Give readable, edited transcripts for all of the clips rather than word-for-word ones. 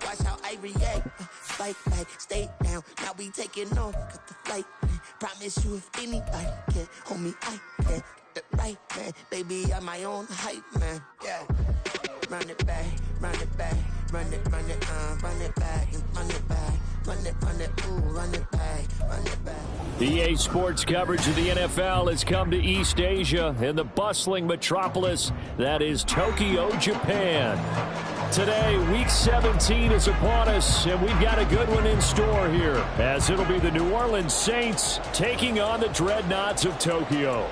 watch how I react. Fight back, stay down, now we taking off, cut the flight. Promise you if anybody can hold me, I can. Get it right, man, baby, I'm my own hype, man, yeah. Run it back, run it back, run it back, and run it back, run it, ooh, run it back, run it back. EA Sports coverage of the NFL has come to East Asia in the bustling metropolis that is Tokyo, Japan. Today, Week 17 is upon us, and we've got a good one in store here, as it'll be the New Orleans Saints taking on the Dreadnoughts of Tokyo.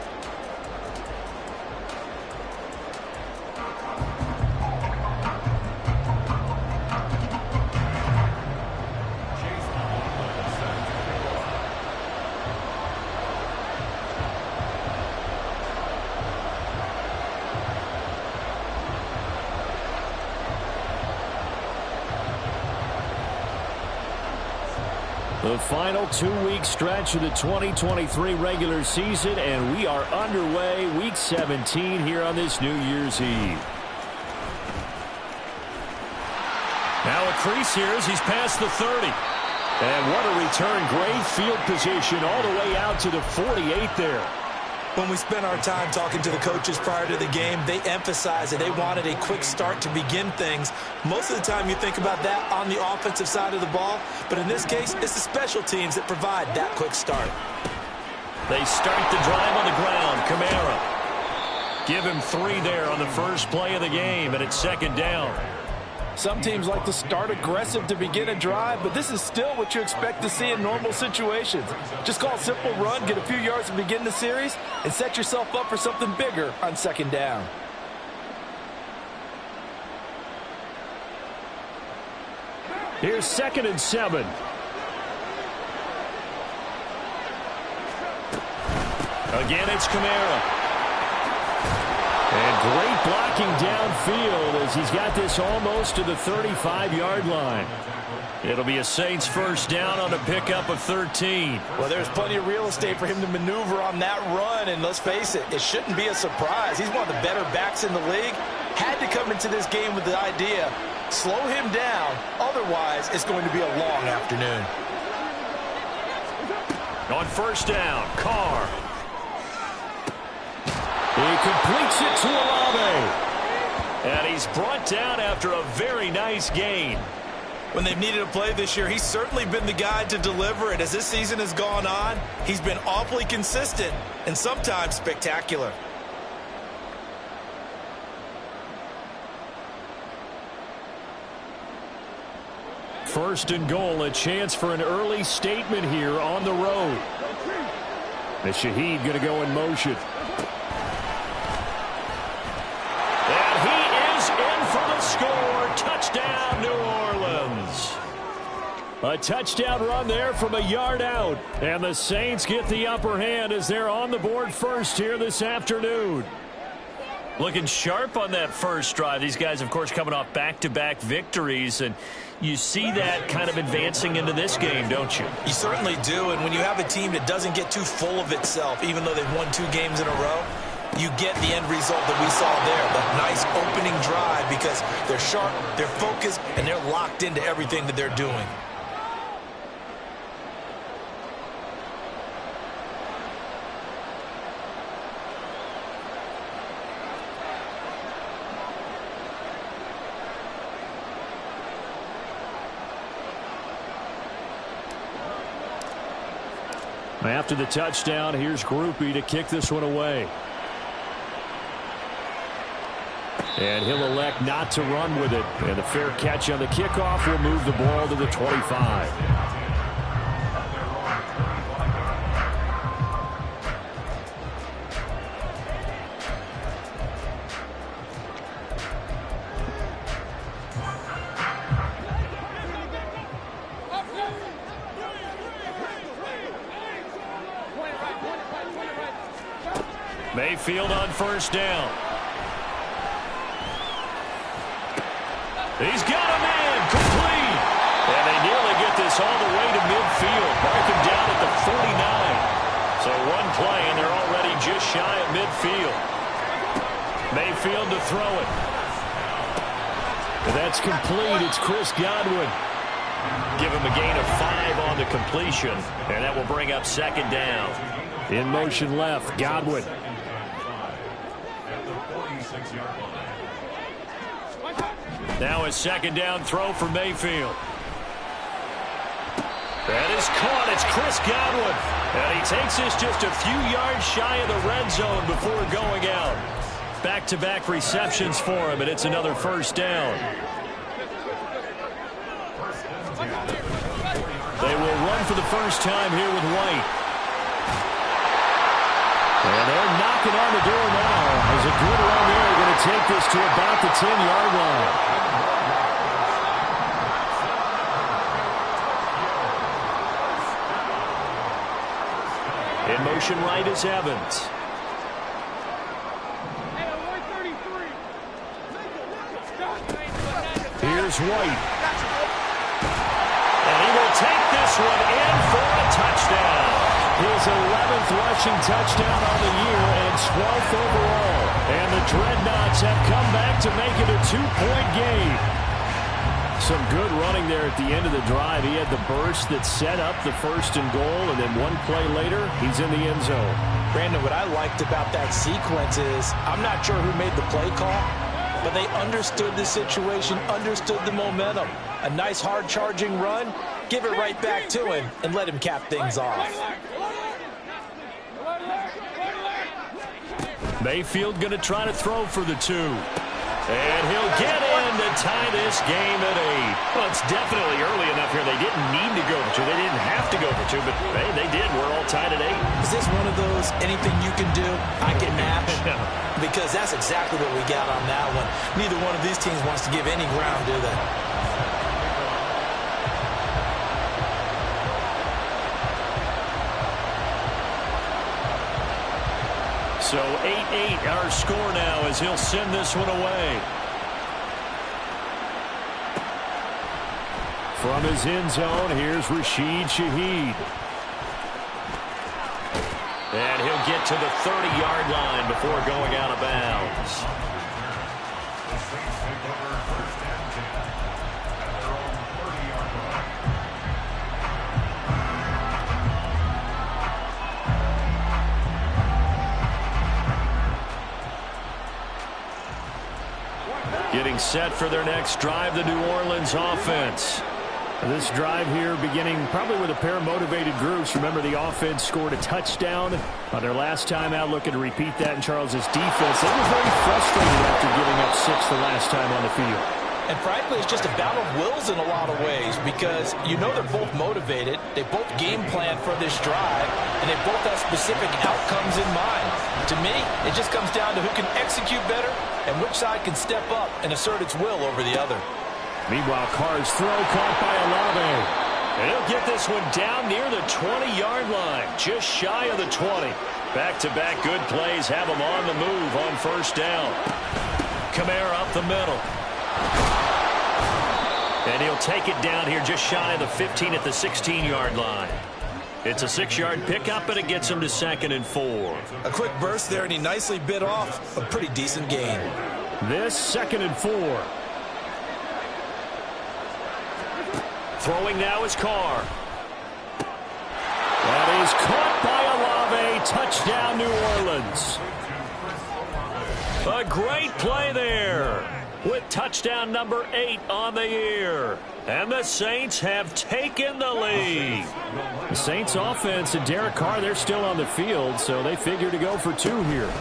The final 2-week stretch of the 2023 regular season, and we are underway, Week 17 here on this New Year's Eve. Now a crease here as he's past the 30. And what a return, great field position all the way out to the 48 there. When we spent our time talking to the coaches prior to the game, they emphasized that they wanted a quick start to begin things. Most of the time you think about that on the offensive side of the ball, but in this case, it's the special teams that provide that quick start. They start the drive on the ground. Kamara. Give him 3 there on the first play of the game, and it's second down. Some teams like to start aggressive to begin a drive, but this is still what you expect to see in normal situations. Just call a simple run, get a few yards to begin the series, and set yourself up for something bigger on second down. Here's 2nd and 7. Again, it's Kamara. And great blocking downfield as he's got this almost to the 35-yard line. It'll be a Saints first down on a pickup of 13. Well, there's plenty of real estate for him to maneuver on that run, and let's face it, it shouldn't be a surprise. He's one of the better backs in the league. Had to come into this game with the idea, slow him down, otherwise it's going to be a long afternoon. On first down, Carr. He completes it to Olave. And he's brought down after a very nice gain. When they've needed a play this year, he's certainly been the guy to deliver it. As this season has gone on, he's been awfully consistent and sometimes spectacular. First and goal, a chance for an early statement here on the road. The Shaheed going to go in motion. Score, touchdown, New Orleans. A touchdown run there from a yard out. And the Saints get the upper hand as they're on the board first here this afternoon. Looking sharp on that first drive. These guys, of course, coming off back-to-back victories. And you see that kind of advancing into this game, don't you? You certainly do. And when you have a team that doesn't get too full of itself, even though they've won 2 games in a row, you get the end result that we saw there, that nice opening drive, because they're sharp, they're focused, and they're locked into everything that they're doing. After the touchdown, here's Groupie to kick this one away. And he'll elect not to run with it. And the fair catch on the kickoff will move the ball to the 25. Mayfield on first down. He's got a man complete. And they nearly get this all the way to midfield. Mark him down at the 49. So one play, and they're already just shy of midfield. Mayfield to throw it. And that's complete. It's Chris Godwin. Give him a gain of 5 on the completion, and that will bring up second down. In motion left, Godwin. Now a second down throw for Mayfield. That is caught. It's Chris Godwin. And he takes this just a few yards shy of the red zone before going out. Back-to-back receptions for him, and it's another first down. They will run for the first time here with White. And they're knocking on the door now. There's a good run there. They're going to take this to about the 10-yard line. In motion right is Evans. Here's White. And he will take this one in for a touchdown. His 11th rushing touchdown on the year and 12th overall. And the Dreadnoughts have come back to make it a 2-point game. Some good running there at the end of the drive. He had the burst that set up the first and goal, and then one play later, he's in the end zone. Brandon, what I liked about that sequence is I'm not sure who made the play call, but they understood the situation, understood the momentum. A nice hard-charging run, give it right back to him, and let him cap things off. Mayfield going to try to throw for the 2. And he'll get in to tie this game at 8. Well, it's definitely early enough here. They didn't need to go for 2. They didn't have to go for 2, but hey, they did. We're all tied at 8. Is this one of those anything you can do, I can match? Because that's exactly what we got on that one. Neither one of these teams wants to give any ground, do they? So 8-8 our score now as he'll send this one away. From his end zone, here's Rashid Shaheed. And he'll get to the 30-yard line before going out of bounds. Getting set for their next drive, the New Orleans offense. This drive here beginning probably with a pair of motivated groups. Remember, the offense scored a touchdown on their last time out. Looking to repeat that in Charles's defense. They were very frustrated after giving up 6 the last time on the field. And frankly, it's just a battle of wills in a lot of ways because you know they're both motivated. They both game plan for this drive, and they both have specific outcomes in mind. To me, it just comes down to who can execute better and which side can step up and assert its will over the other. Meanwhile, Carr's throw caught by Olave. And he'll get this one down near the 20-yard line, just shy of the 20. Back-to-back good plays have him on the move on first down. Kamara up the middle. And he'll take it down here just shy of the 15 at the 16-yard line. It's a 6-yard pickup, and it gets him to 2nd and 4. A quick burst there, and he nicely bit off a pretty decent gain. This 2nd and 4. Throwing now is Carr. That is caught by Olave. Touchdown, New Orleans. A great play there with touchdown number 8 on the year. And the Saints have taken the lead. The Saints offense and Derek Carr, they're still on the field, so they figure to go for 2 here.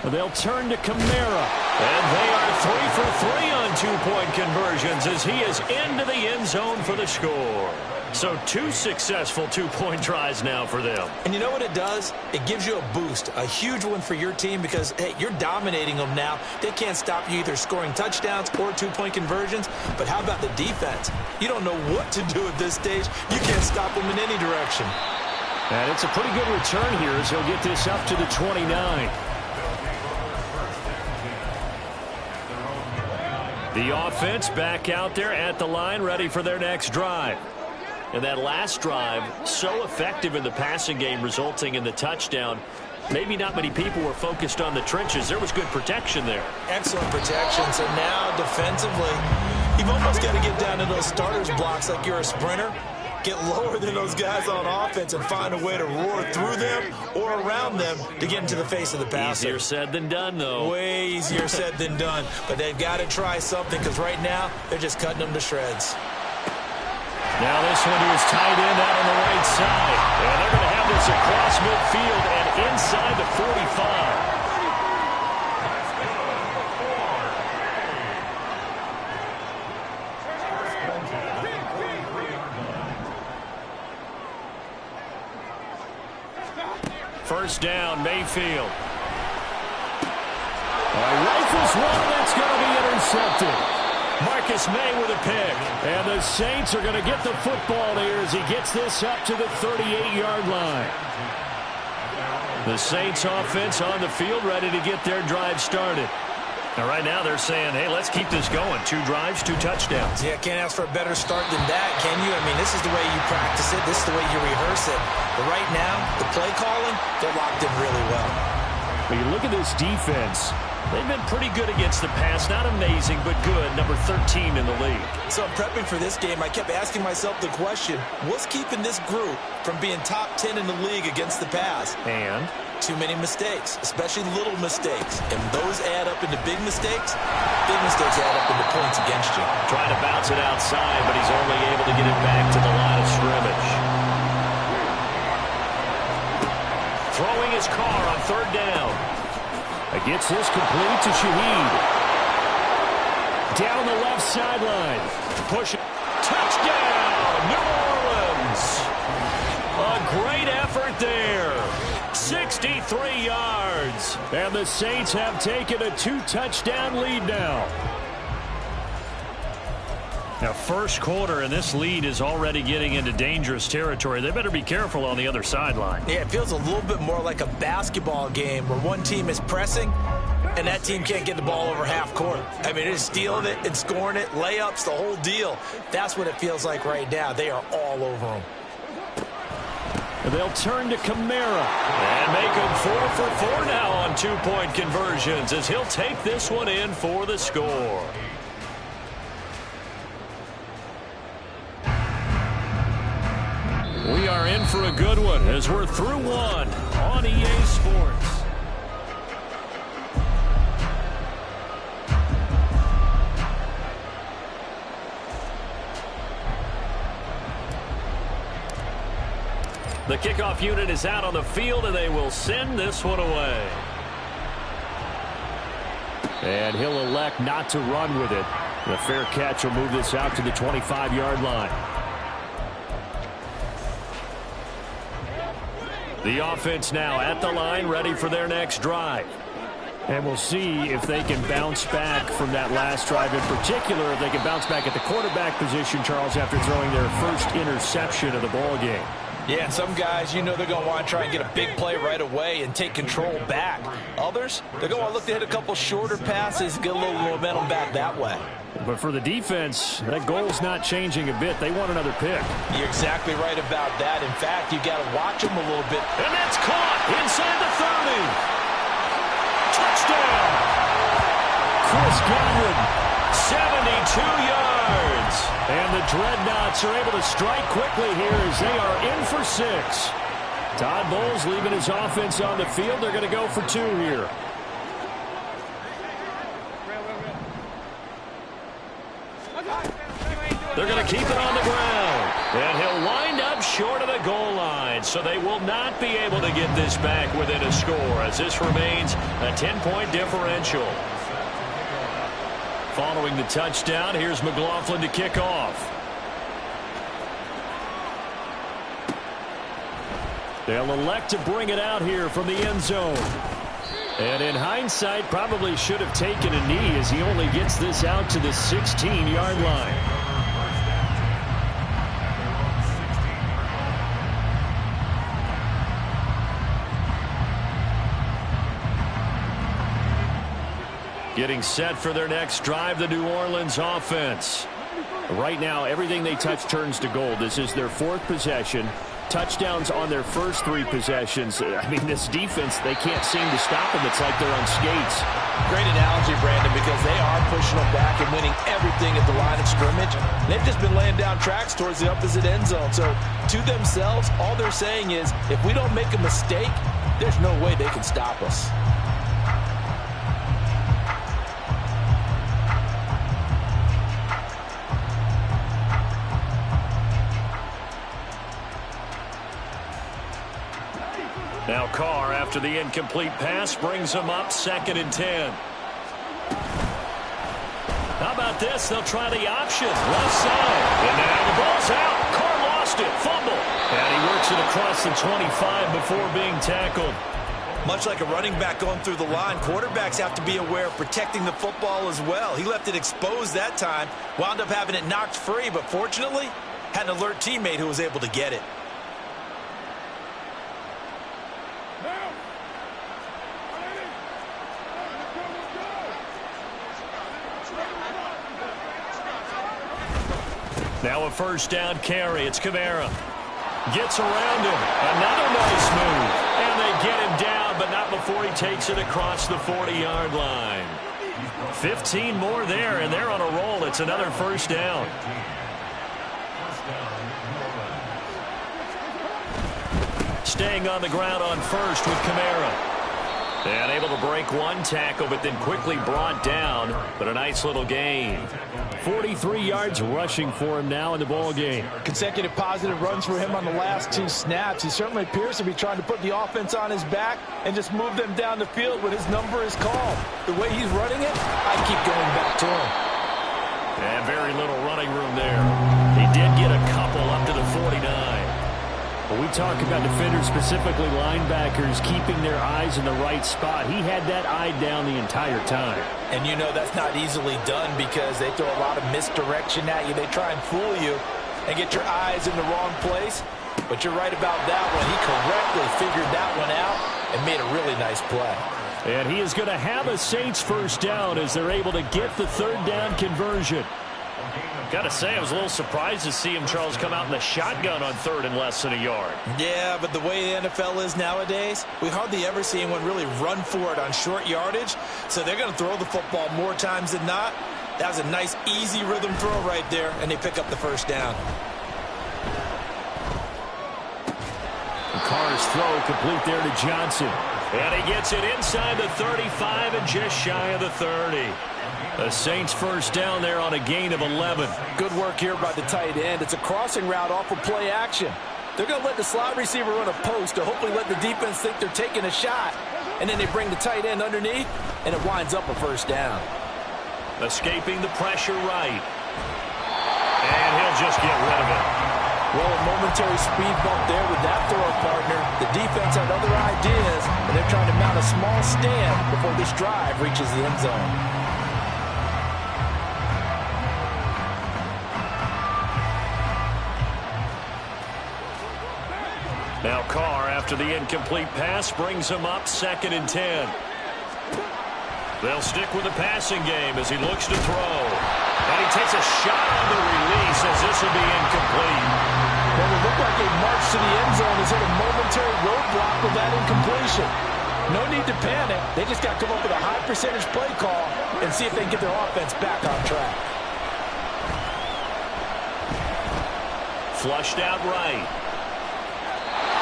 They'll turn to Kamara. And they are 3 for 3 on 2-point conversions as he is into the end zone for the score. So 2 successful 2-point tries now for them. And you know what it does? It gives you a boost, a huge one for your team because, hey, you're dominating them now. They can't stop you either scoring touchdowns or 2-point conversions. But how about the defense? You don't know what to do at this stage. You can't stop them in any direction. And it's a pretty good return here as he'll get this up to the 29. The offense back out there at the line, ready for their next drive. And that last drive, so effective in the passing game, resulting in the touchdown. Maybe not many people were focused on the trenches. There was good protection there. Excellent protection. So now defensively, You've almost got to get down to those starters blocks like you're a sprinter. Get lower than those guys on offense and find a way to roar through them or around them to get into the face of the passer. Easier said than done, though. Way easier said than done. But they've got to try something because right now they're just cutting them to shreds. Now this one is tight end out on the right side. And they're going to have this across midfield and inside the 45. First down, Mayfield. Rifles one that's going to be intercepted. Marcus May with a pick. And the Saints are going to get the football here as he gets this up to the 38-yard line. The Saints offense on the field ready to get their drive started. Now, right now they're saying, hey, let's keep this going. 2 drives, 2 touchdowns. Yeah, can't ask for a better start than that, can you? I mean, this is the way you practice it. This is the way you rehearse it. But right now, the play calling, they're locked in really well. When you look at this defense, they've been pretty good against the pass. Not amazing, but good. Number 13 in the league. So prepping for this game, I kept asking myself the question, what's keeping this group from being top 10 in the league against the pass? And too many mistakes, especially little mistakes. And those add up into big mistakes. Big mistakes add up into points against you. Trying to bounce it outside, but he's only able to get it back to the line of scrimmage. Throwing his car on 3rd down. gets this complete to Shaheed. Down the left sideline. Push it. Touchdown, New Orleans. A great effort there. 63 yards. And the Saints have taken a 2-touchdown lead now. Now, first quarter, and this lead is already getting into dangerous territory. They better be careful on the other sideline. Yeah, it feels a little bit more like a basketball game where one team is pressing and that team can't get the ball over half court. I mean, they're stealing it and scoring it, layups, the whole deal. That's what it feels like right now. They are all over them. They'll turn to Kamara. And make him 4 for 4 now on 2-point conversions as he'll take this one in for the score. We are in for a good one as we're through one on EA Sports. The kickoff unit is out on the field, and they will send this one away. And he'll elect not to run with it. The fair catch will move this out to the 25-yard line. The offense now at the line, ready for their next drive. And we'll see if they can bounce back from that last drive. In particular, if they can bounce back at the quarterback position, Charles, after throwing their first interception of the ball game. Yeah, and some guys, you know, they're going to want to try and get a big play right away and take control back. Others, they're going to look to hit a couple shorter passes, get a little momentum back that way. But for the defense, that goal's not changing a bit. They want another pick. You're exactly right about that. In fact, you got to watch them a little bit. And that's caught inside the 30. Touchdown. Chris Godwin, 72 yards. And the Dreadnoughts are able to strike quickly here as they are in for 6. Todd Bowles leaving his offense on the field. They're going to go for 2 here. They're going to keep it on the ground. And he'll wind up short of the goal line. So they will not be able to get this back within a score as this remains a 10-point differential. Following the touchdown, here's McLaughlin to kick off. They'll elect to bring it out here from the end zone. And in hindsight, probably should have taken a knee as he only gets this out to the 16-yard line. Getting set for their next drive, the New Orleans offense. Right now, everything they touch turns to gold. This is their 4th possession. touchdowns on their first 3 possessions. I mean, this defense, they can't seem to stop them. It's like they're on skates. Great analogy, Brandon, because they are pushing them back and winning everything at the line of scrimmage. They've just been laying down tracks towards the opposite end zone. So to themselves, all they're saying is, if we don't make a mistake, there's no way they can stop us. Now Carr, after the incomplete pass, brings him up 2nd and 10. How about this? They'll try the option. Left side. And now the ball's out. Carr lost it. Fumble. And he works it across the 25 before being tackled. Much like a running back going through the line, quarterbacks have to be aware of protecting the football as well. He left it exposed that time, wound up having it knocked free, but fortunately, had an alert teammate who was able to get it. Now a first down carry. It's Kamara. Gets around him. Another nice move. And they get him down, but not before he takes it across the 40-yard line. 15 more there, and they're on a roll. It's another first down. Staying on the ground on first with Kamara. And able to break 1 tackle, but then quickly brought down. But a nice little gain. 43 yards rushing for him now in the ball game. Consecutive positive runs for him on the last 2 snaps. He certainly appears to be trying to put the offense on his back and just move them down the field when his number is called. The way he's running it, I keep going back to him. And very little running room there. He did get a couple up to the 49. When we talk about defenders, specifically linebackers, keeping their eyes in the right spot, he had that eye down the entire time. And you know that's not easily done because they throw a lot of misdirection at you. They try and fool you and get your eyes in the wrong place. But you're right about that one. He correctly figured that one out and made a really nice play. And he is going to have a Saints first down as they're able to get the 3rd down conversion. Got to say, I was a little surprised to see him, Charles, come out in the shotgun on 3rd and less than a yard. Yeah, but the way the NFL is nowadays, we hardly ever see anyone really run for it on short yardage. So they're going to throw the football more times than not. That was a nice, easy rhythm throw right there, and they pick up the first down. Carr's throw complete there to Johnson. And he gets it inside the 35 and just shy of the 30. The Saints first down there on a gain of 11. Good work here by the tight end. It's a crossing route off of play action. They're going to let the slot receiver run a post to hopefully let the defense think they're taking a shot. And then they bring the tight end underneath, and it winds up a first down. Escaping the pressure right. And he'll just get rid of it. Well, a momentary speed bump there with that throw partner. The defense had other ideas, and they're trying to mount a small stand before this drive reaches the end zone. Now Carr, after the incomplete pass, brings him up 2nd and 10. They'll stick with the passing game as he looks to throw. And he takes a shot on the release as this will be incomplete. Well, it looked like a march to the end zone is hit a momentary roadblock with that incompletion. No need to panic. They just got to come up with a high percentage play call and see if they can get their offense back on track. Flushed out right.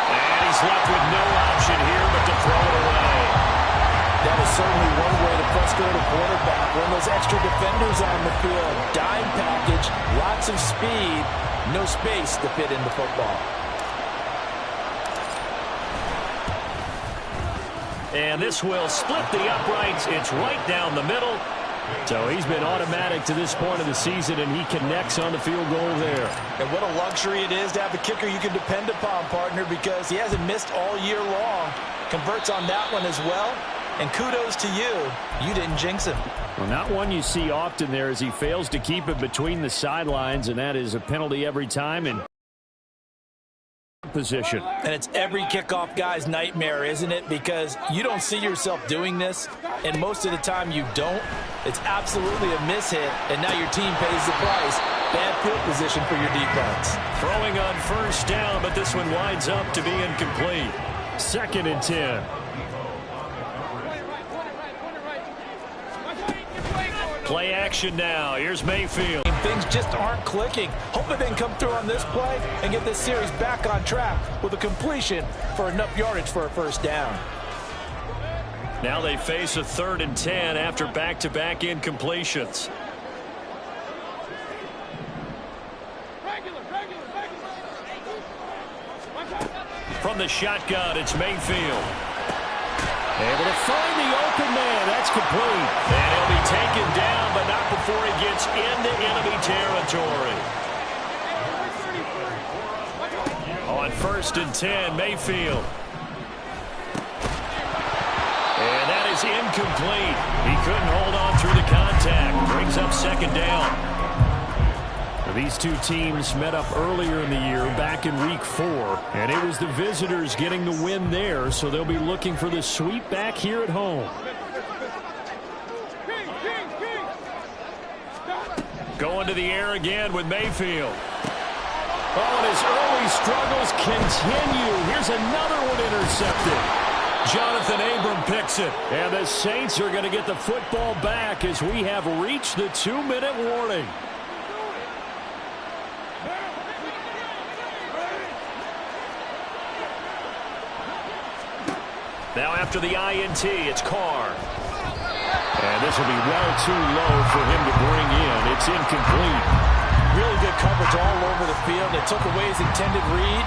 And he's left with no option here but to throw it away. That is certainly one way to frustrate a quarterback. When those extra defenders on the field, dime package, lots of speed, no space to fit into football. And this will split the uprights. It's right down the middle. So he's been automatic to this point of the season, and he connects on the field goal there. And what a luxury it is to have a kicker you can depend upon, partner, because he hasn't missed all year long. Converts on that one as well. And kudos to you. You didn't jinx him. Well, not one you see often there as he fails to keep it between the sidelines, and that is a penalty every time in position. And it's every kickoff guy's nightmare, isn't it? Because you don't see yourself doing this, and most of the time you don't. It's absolutely a mishit, and now your team pays the price. Bad field position for your defense. Throwing on first down, but this one winds up to be incomplete. 2nd and 10. Play action now. Here's Mayfield. Things just aren't clicking. Hoping they can come through on this play and get this series back on track with a completion for enough yardage for a first down. Now they face a 3rd and 10 after back-to-back incompletions. From the shotgun, it's Mayfield. Able to find the open man. That's complete. And he'll be taken down, but not before he gets into enemy territory. On 1st and 10, Mayfield. And that is incomplete. He couldn't hold on through the contact. Brings up 2nd down. These two teams met up earlier in the year, back in week 4, and it was the visitors getting the win there, so they'll be looking for the sweep back here at home. Going to the air again with Mayfield. Oh, and his early struggles continue. Here's another one intercepted. Jonathan Abram picks it, and the Saints are going to get the football back as we have reached the 2-minute warning. Now after the INT, it's Carr. And this will be well too low for him to bring in. It's incomplete. Really good coverage all over the field. They took away his intended read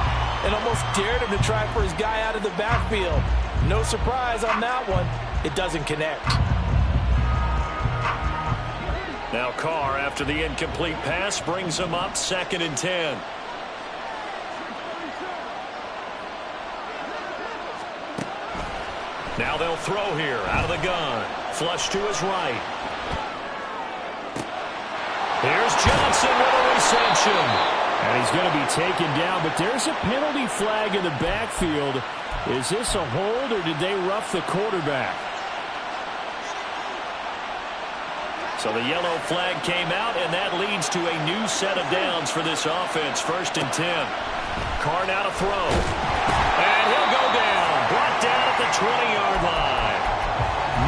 and almost dared him to try for his guy out of the backfield. No surprise on that one. It doesn't connect. Now Carr, after the incomplete pass, brings him up 2nd and 10. Now they'll throw here out of the gun. Flush to his right. Here's Johnson with a reception. And he's going to be taken down, but there's a penalty flag in the backfield. Is this a hold or did they rough the quarterback? So the yellow flag came out, and that leads to a new set of downs for this offense. 1st and 10. Carr now to throw. And he'll go down. Brought down at the 20-yard line.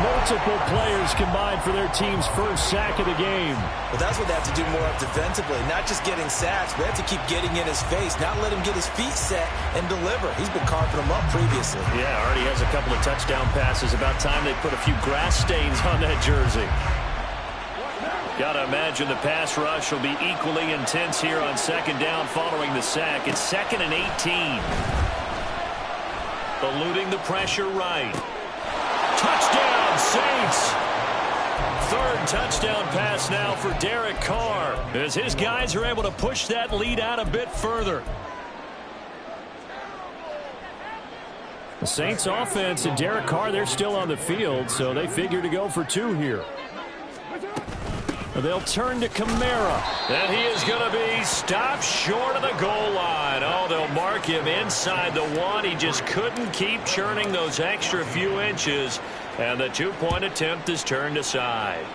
Multiple players combined for their team's first sack of the game. Well, that's what they have to do more of defensively. Not just getting sacks, but they have to keep getting in his face, not let him get his feet set and deliver. He's been carving them up previously. Yeah, already has a couple of touchdown passes. About time they put a few grass stains on that jersey. Got to imagine the pass rush will be equally intense here on 2nd down following the sack. It's 2nd and 18. Eluding the pressure right. Touchdown, Saints. 3rd touchdown pass now for Derek Carr as his guys are able to push that lead out a bit further. The Saints offense and Derek Carr, they're still on the field, so they figure to go for 2 here. They'll turn to Kamara. And he is going to be stopped short of the goal line. Oh, they'll mark him inside the 1. He just couldn't keep churning those extra few inches. And the 2-point attempt is turned aside.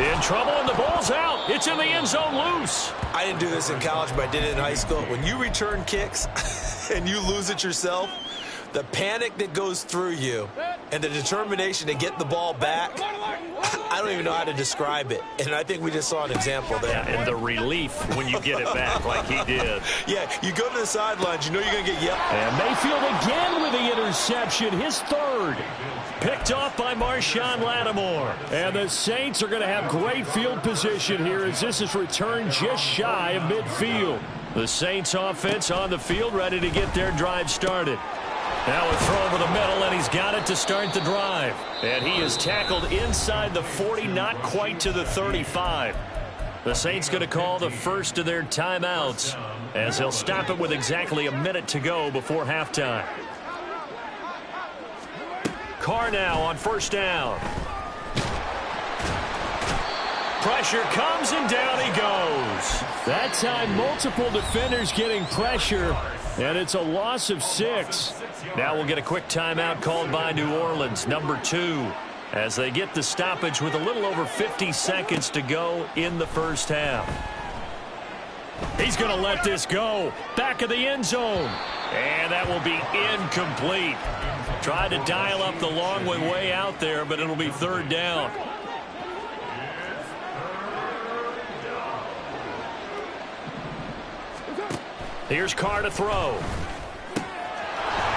In trouble, and the ball's out. It's in the end zone loose. I didn't do this in college, but I did it in high school. When you return kicks and you lose it yourself, the panic that goes through you and the determination to get the ball back, I don't even know how to describe it. And I think we just saw an example there. Yeah, and the relief when you get it back like he did. Yeah, you go to the sidelines, you know you're going to get yelled. And Mayfield again with the interception, his 3rd. Picked off by Marshawn Lattimore. And the Saints are going to have great field position here as this is returned just shy of midfield. The Saints offense on the field ready to get their drive started. Now a throw over the middle, and he's got it to start the drive. And he is tackled inside the 40, not quite to the 35. The Saints going to call the first of their timeouts as they'll stop it with exactly a minute to go before halftime. Carr now on 1st down. Pressure comes, and down he goes. That time, multiple defenders getting pressure. And it's a loss of 6. Now we'll get a quick timeout called by New Orleans, number 2, as they get the stoppage with a little over 50 seconds to go in the first half. He's going to let this go. Back of the end zone. And that will be incomplete. Tried to dial up the long one way out there, but it'll be third down. Here's Carr to throw.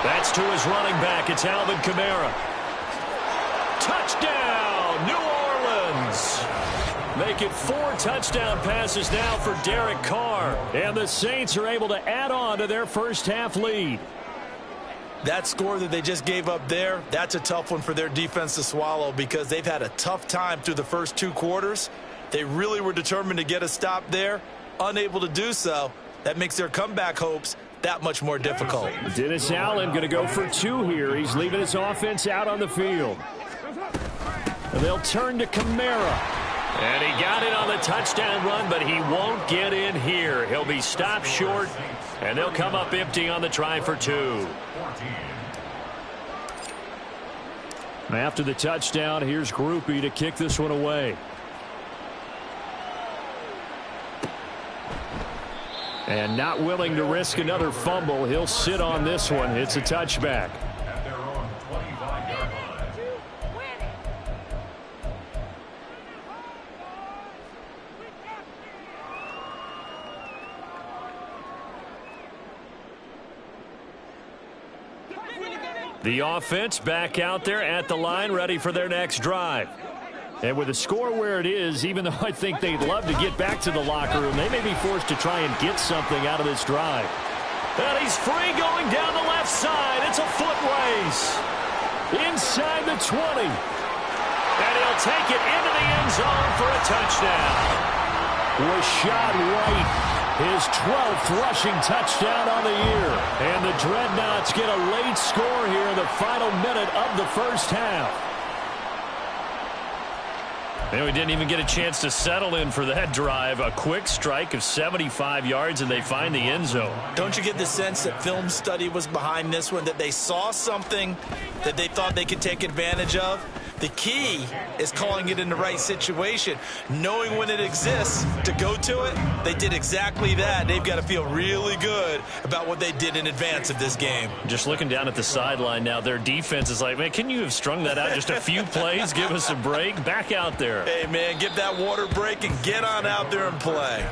That's to his running back. It's Alvin Kamara. Touchdown, New Orleans. Make it 4 touchdown passes now for Derek Carr. And the Saints are able to add on to their first half lead. That score that they just gave up there, that's a tough one for their defense to swallow because they've had a tough time through the first 2 quarters. They really were determined to get a stop there, unable to do so. That makes their comeback hopes that much more difficult. Dennis Allen going to go for 2 here. He's leaving his offense out on the field. And they'll turn to Kamara. And he got it on the touchdown run, but he won't get in here. He'll be stopped short, and they'll come up empty on the try for 2. After the touchdown, here's Groupie to kick this one away. And not willing to risk another fumble, he'll sit on this one. It's a touchback. The offense back out there at the line, ready for their next drive. And with the score where it is, even though I think they'd love to get back to the locker room, they may be forced to try and get something out of this drive. And he's free going down the left side. It's a foot race. Inside the 20. And he'll take it into the end zone for a touchdown. Rashad White, his 12th rushing touchdown on the year. And the Dreadnoughts get a late score here in the final minute of the first half. And we didn't even get a chance to settle in for that drive. A quick strike of 75 yards, and they find the end zone. Don't you get the sense that film study was behind this one, that they saw something that they thought they could take advantage of? The key is calling it in the right situation, knowing when it exists to go to it. They did exactly that. They've got to feel really good about what they did in advance of this game. Just looking down at the sideline now, their defense is like, man, can you have strung that out just a few plays? Give us a break. Back out there. Hey, man, give that water break and get on out there and play.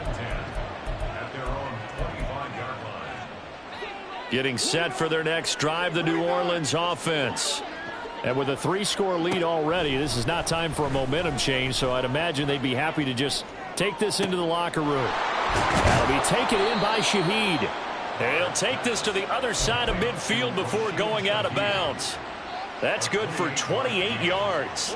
Getting set for their next drive, the New Orleans offense. And with a 3-score lead already, this is not time for a momentum change, so I'd imagine they'd be happy to just take this into the locker room. That'll be taken in by Shaheed. He'll take this to the other side of midfield before going out of bounds. That's good for 28 yards.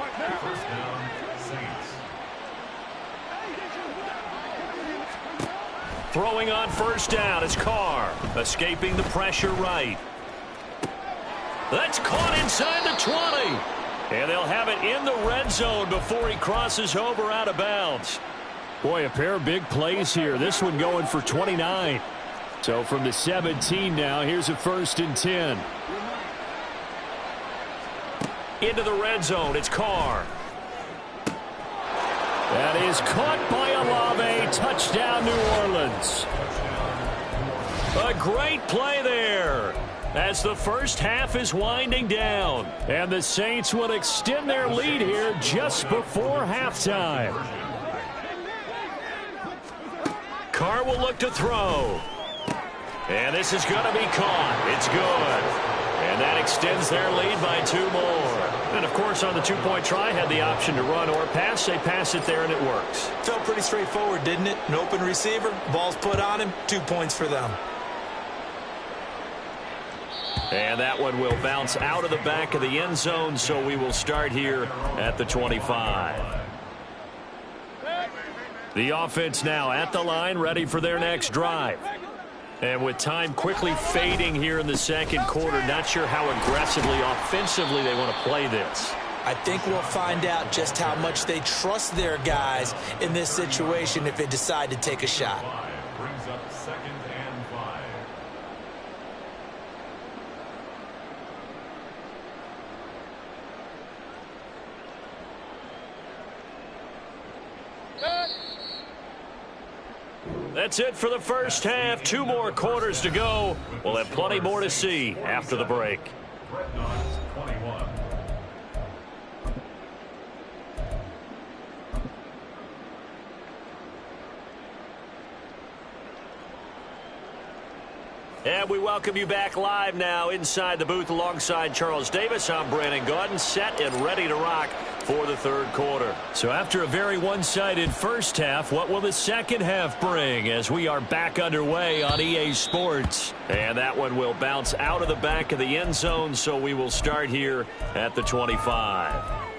Throwing on first down is Carr, escaping the pressure right. That's caught inside the 20. And they'll have it in the red zone before he crosses over out of bounds. Boy, a pair of big plays here. This one going for 29. So from the 17 now, here's a 1st and 10. Into the red zone, it's Carr. That is caught by Olave. Touchdown, New Orleans. A great play there as the first half is winding down. And the Saints will extend their lead here just before halftime. Carr will look to throw. And this is going to be caught. It's good. And that extends their lead by 2 more. And, of course, on the 2-point try, had the option to run or pass. They pass it there, and it works. Felt pretty straightforward, didn't it? An open receiver, ball's put on him, 2 points for them. And that one will bounce out of the back of the end zone, so we will start here at the 25. The offense now at the line, ready for their next drive. And with time quickly fading here in the second quarter, not sure how aggressively, offensively they want to play this. I think we'll find out just how much they trust their guys in this situation if they decide to take a shot. That's it for the first half. 2 more quarters to go. We'll have plenty more to see after the break. Dreadnoughts 21. And we welcome you back live now inside the booth alongside Charles Davis. I'm Brandon Gaudin, set and ready to rock for the third quarter. So after a very one-sided first half, what will the second half bring as we are back underway on EA Sports? And that one will bounce out of the back of the end zone, so we will start here at the 25.